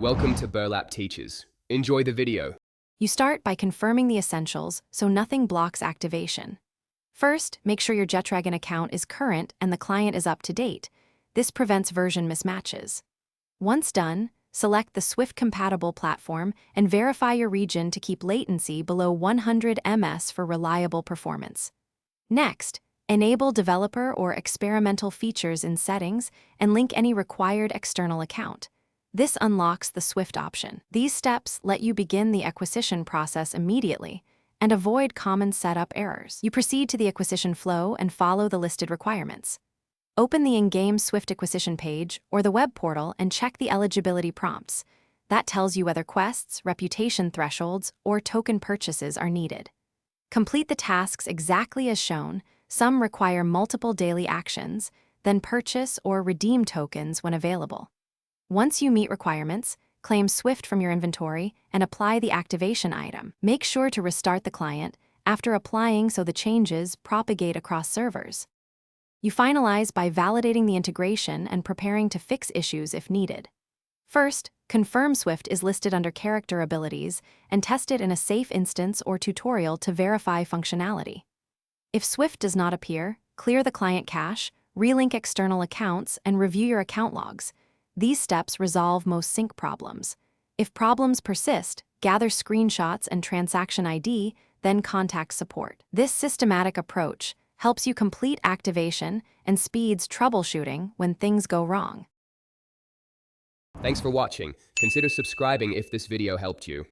Welcome to Burlap Teachers. Enjoy the video. You start by confirming the essentials so nothing blocks activation. First, make sure your Jetragon account is current and the client is up to date. This prevents version mismatches. Once done, select the Swift-compatible platform and verify your region to keep latency below 100 ms for reliable performance. Next, enable developer or experimental features in settings and link any required external account. This unlocks the Swift option. These steps let you begin the acquisition process immediately and avoid common setup errors. You proceed to the acquisition flow and follow the listed requirements. Open the in-game Swift acquisition page or the web portal and check the eligibility prompts. That tells you whether quests, reputation thresholds, or token purchases are needed. Complete the tasks exactly as shown. Some require multiple daily actions, then purchase or redeem tokens when available. Once you meet requirements, claim Swift from your inventory and apply the activation item. Make sure to restart the client after applying so the changes propagate across servers. You finalize by validating the integration and preparing to fix issues if needed. First, confirm Swift is listed under character abilities and test it in a safe instance or tutorial to verify functionality. If Swift does not appear, clear the client cache, relink external accounts, and review your account logs. These steps resolve most sync problems. If problems persist, gather screenshots and transaction ID, then contact support. This systematic approach helps you complete activation and speeds troubleshooting when things go wrong. Thanks for watching. Consider subscribing if this video helped you.